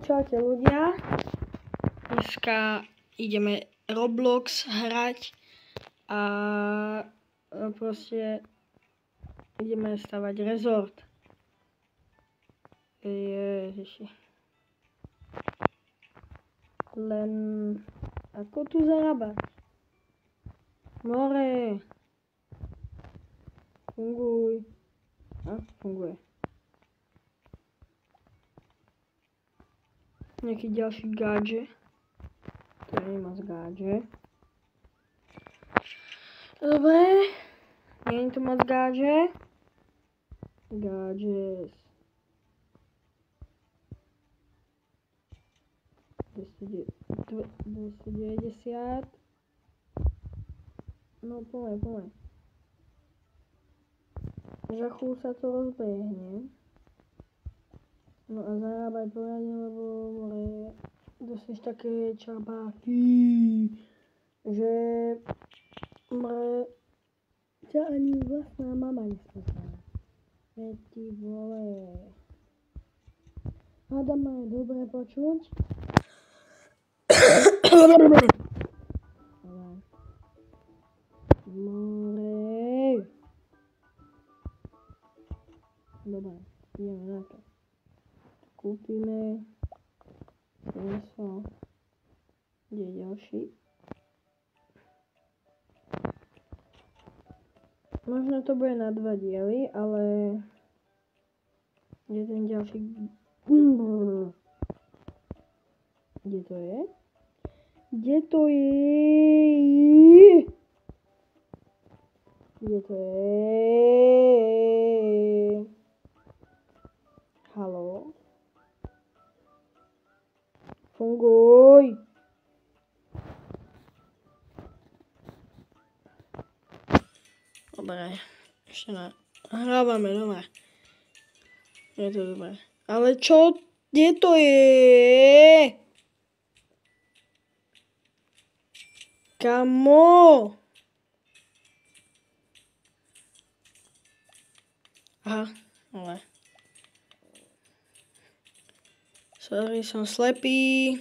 Čaute ľudia. Dneska ideme Roblox hrať a proste ideme stavať rezort. Ježiši. Len ako tu zarábať? More. Funguj. Funguje. Nejaký ďalší gadget. To je moc gadget. Dobre. Nie je to moc gadget. Gadget. 290. No poďme. Za chvíľu sa to rozbehne. No a zarábaj poriadne, lebo dostaneš také čarbáky, že ťa ani vlastná mama nespozná. Veď ty vole. Hádam ma je dobre počuť. More. Dobre, ideme na to. Kúpime meso. Kde je ďalší? Možno to bude na 2 diely, ale kde ten ďalší? Kde to je? Kde to je? Kde to je? Haló? Funguj! Dobre, ešte nahrávame, dobre. Je to dobré. Ale čo? Kde to je? Kamo? Aha, ale. Sorry, som slepý.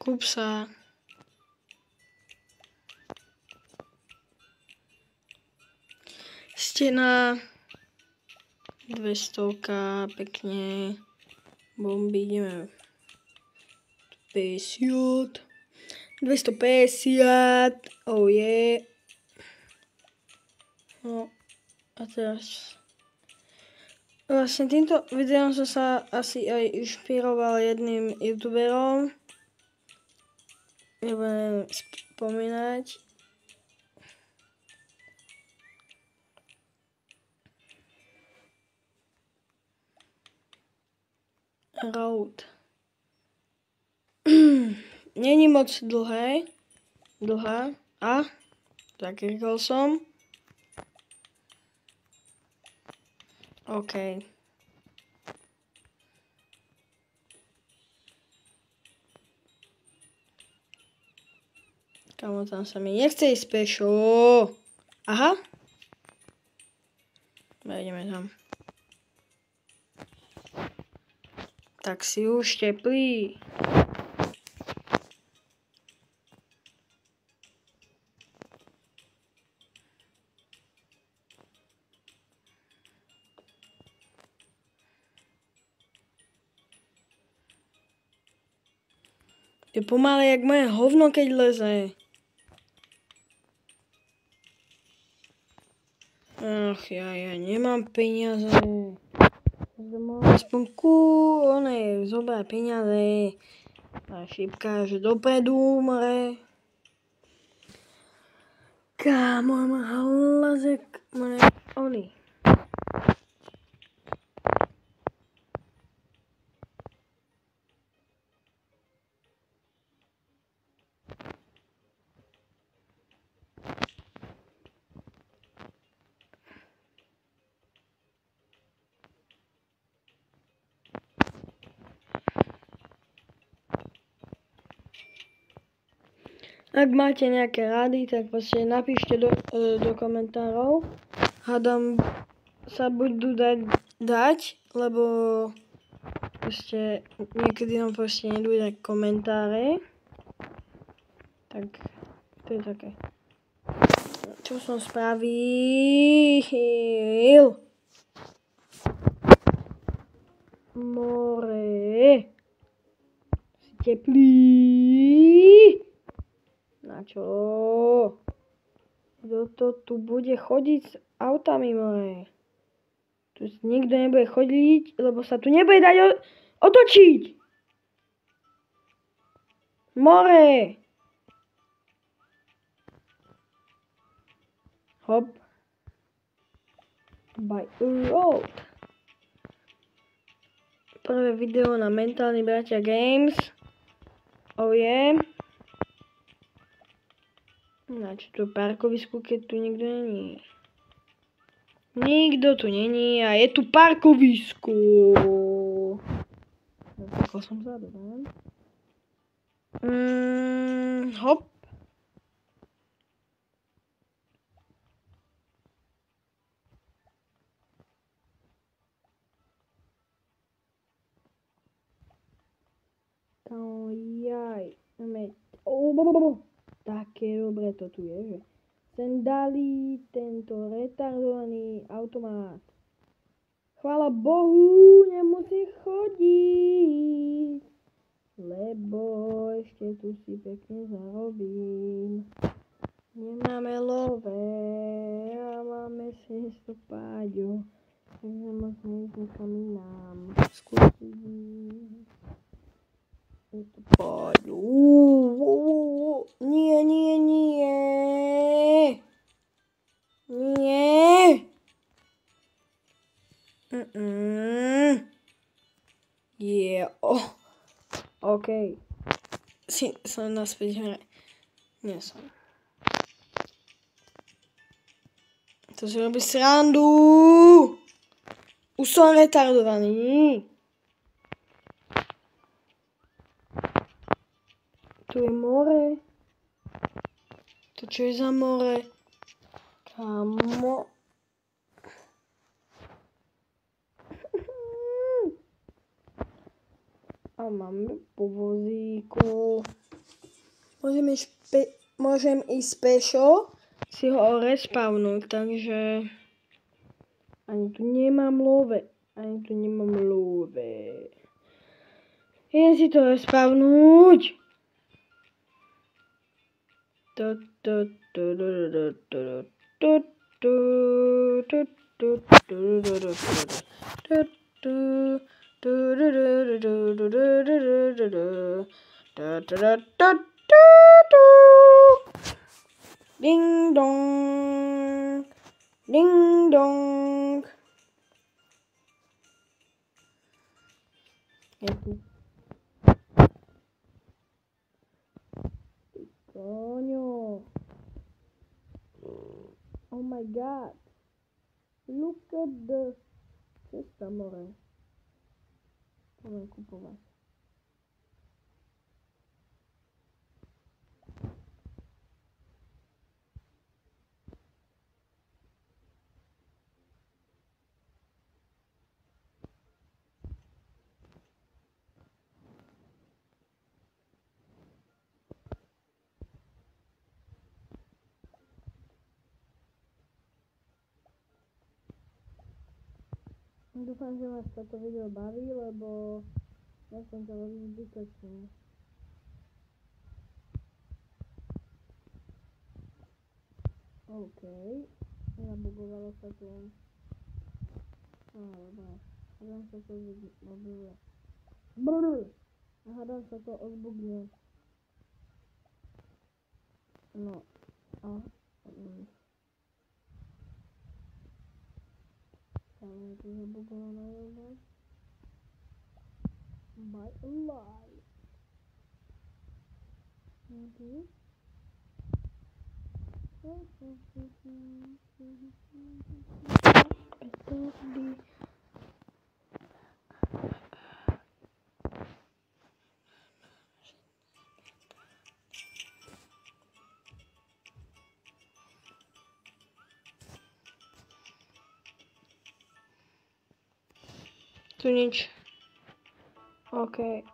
Kúp sa. Stena. 200, pekne. Bomby, ideme. 50. 250. Oh yeah. No. A teraz. Vlastne týmto videom som sa asi aj inšpiroval jedným youtuberom. Nebudem spomínať. Road. Není moc dlhá. A? Tak rýchol som. OK. Kamo, tam sa mi nechce ísť pešo. Aha. Ideme tam. Tak si už teplý. Je pomalé jak moje hovno, keď leze. Ach, ja nemám peniaze. Aspoň zobrať peniaze. A šípka, že dopredu, more. Kámo, má hlasek, more, oni. Ak máte nejaké rady, tak proste napíšte do komentárov. Hádam sa budú dať, lebo proste niekedy nám proste nedú dať komentáre. Tak to je také. Čo som spravil? More. Si teplý. Na čo? Kto to tu bude chodiť s autami, more? Tu nikto nebude chodiť, lebo sa tu nebude dať otočiť. More. Hop. By road. Prvé video na Mentálni bratia Games. Oh yeah. Na čo tu parkovisku, keď tu nikto není? Nikto tu není a je tu parkovisko. Zapakal som sa, dobre. Hop. Jaj. Také dobre to tu je, že? Sem tento retardovaný automat. Chvála Bohu, nemusí chodiť, lebo ešte tu si pekne zarobím. Nemáme lové a máme si stopáďo, takže možno ísť niekam inám. Skúsiť. Je to páďo. Nie. Yeah. OK. Som naspäť hre. Nie som. To si robí srandu. Už som retardovaný. Tu je more. To čo je za more? Kamo. A máme po vozíku. Môžem ísť pešo si ho respavnúť, takže ani tu nemám love. Idem si to respavnúť. Ding dong. Ding dong. Je tu. Coño. Oh my god. Look at the cesta, more. Poďme kupovať. Dúfam, že vás toto video baví, lebo ja som to veľmi zbytočný. OK. Zabugovalo sa tu. Dobre. Hádam sa to odbuguje. Hádam sa to odbugne. No. Tam je to zabugované vôbec. By a lie. Okay. Tu nič. OK.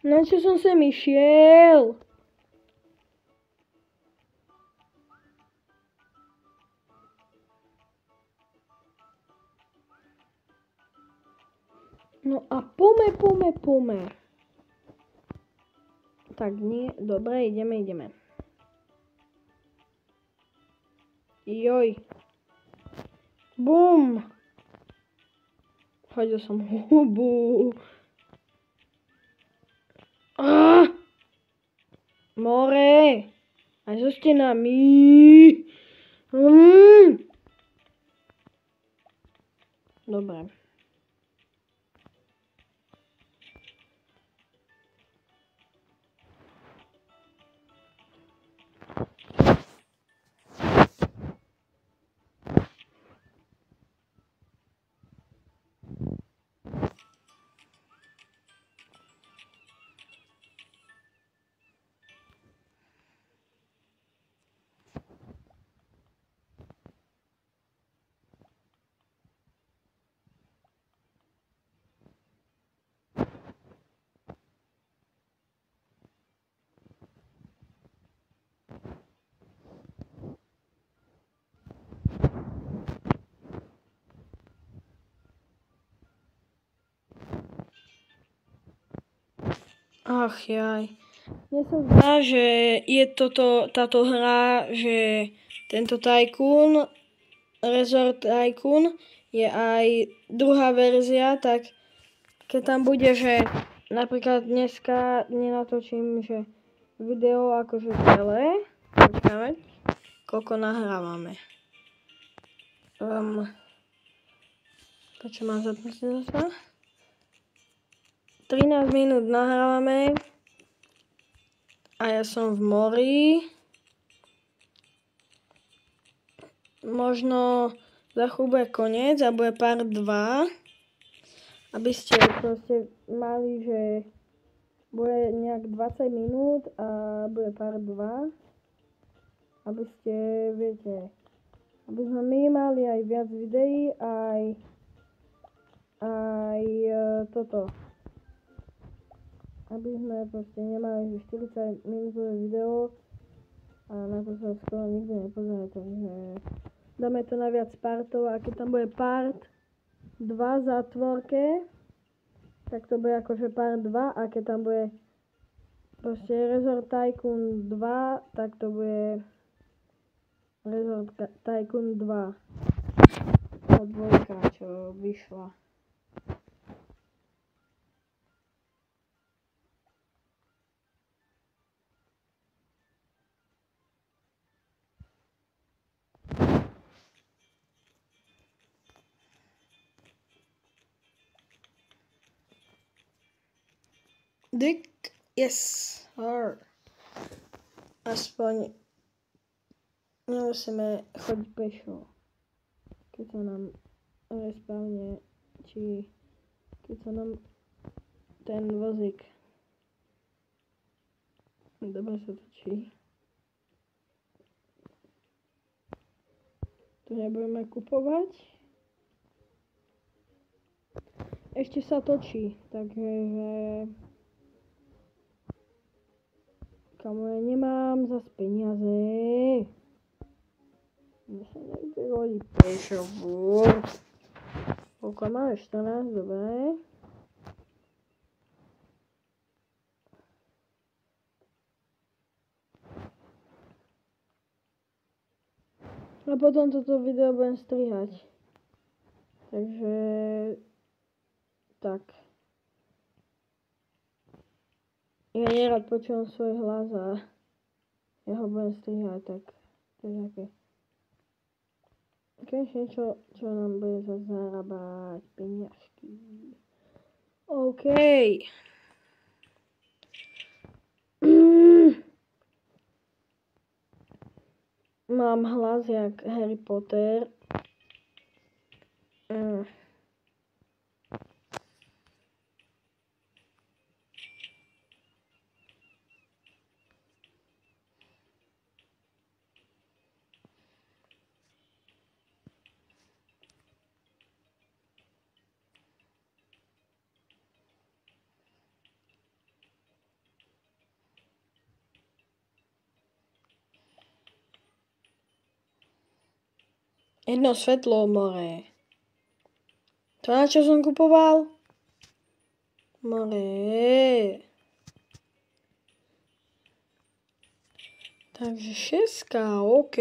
Na čo som sem išiel? No a pome. Tak nie, dobre, ideme. Joj. Bum. Hodil som hubu. More. Aj so stenami. Dobre. Ach jaj. Mne sa zdá, že je táto hra, že tento Tycoon, Resort Tycoon, je aj druhá verzia, tak keď tam bude, že napríklad dneska nenatočím, že video akože celé, počkáme, koľko nahrávame. Počo mám zapnúť zase? 13 minút nahrávame a ja som v mori. Možno za chvíľu bude koniec a bude part 2. Aby ste proste mali, že bude nejak 20 minút a bude part 2. Aby ste, viete, aby sme my mali aj viac videí, aj toto. Aby sme proste nemali 40 minútové video a na to sa skoro nikto nepozerá, takže dáme to na viac partov a keď tam bude part 2 zátvorke, tak to bude akože part 2 a keď tam bude proste Resort Tycoon 2, tak to bude Resort Tycoon 2. Tá dvojka, čo vyšla. Dick, yes, her. Aspoň nemusíme chodiť pešo, keď sa nám respawne, či keď sa nám ten vozík dobre sa točí. Tu nebudeme kupovať. Ešte sa točí, takže kamo, ja nemám zas peniaze. Mne sa nechce chodiť pešo. Koľko máme? 14, dobre. A potom toto video budem strihať. Takže tak. Ja nerad počúvam svoj hlas a ja ho budem strihať, tak to je také. Konečne čo nám bude zase zarábať peniažky. OK. Mám hlas jak Harry Potter. Jedno svetlo more. To na čo som kupoval? More. Takže 6, OK.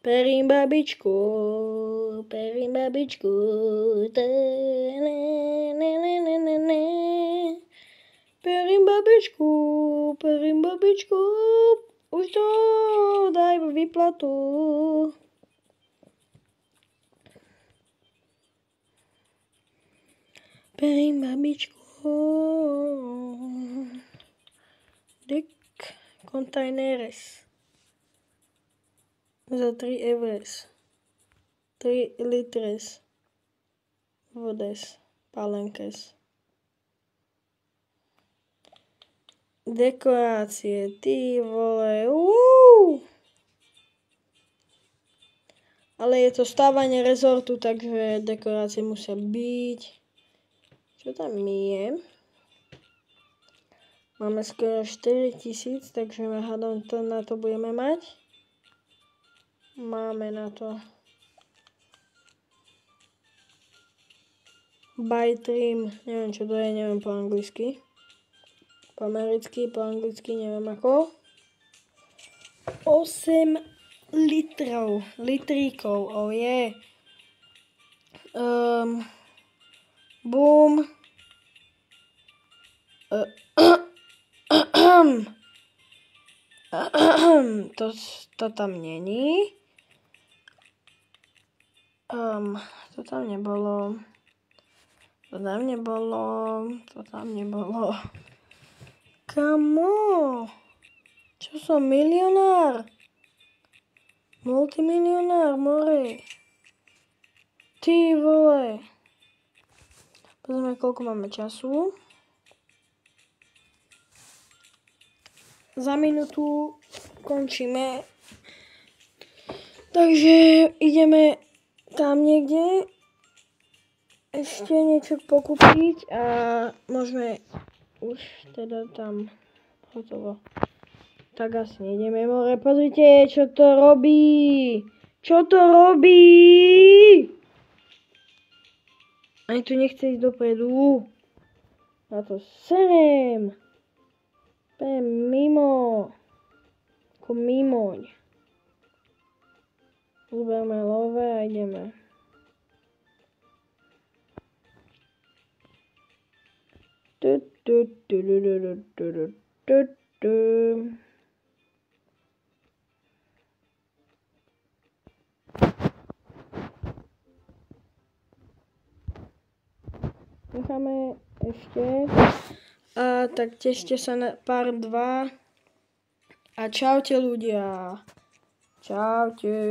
Perím babičku. Perím babičku. Už to daj výplatu. Perím babičku. Dick containers. Za 3 euros. 3 litres. Vodes. Palenkes. Dekorácie. Ty vole. Ale je to stávanie rezortu, takže dekorácie musia byť. Čo tam je? Máme skoro 4000, takže hádam, to na to budeme mať. Máme na to. Buy trim, neviem čo to je, neviem po anglicky. Po americky, po anglicky, neviem ako. 8 litríkov, oh yeah. Boom. To tam není. To tam nebolo. Kamo? Čo som milionár? Multimilionár, more. Ty vole. Pozrieme, koľko máme času. Za minútu končíme. Takže ideme tam niekde ešte niečo pokúpiť a môžeme už teda tam hotovo. Tak asi nejdeme more. Pozrite, čo to robí. Ani tu nechce ísť dopredu. Na to serem. Pem mimo. Ako mimoň. Zberme love a ideme. Necháme ešte. A tak tešte sa na part 2. A čaute ľudia. Čaute.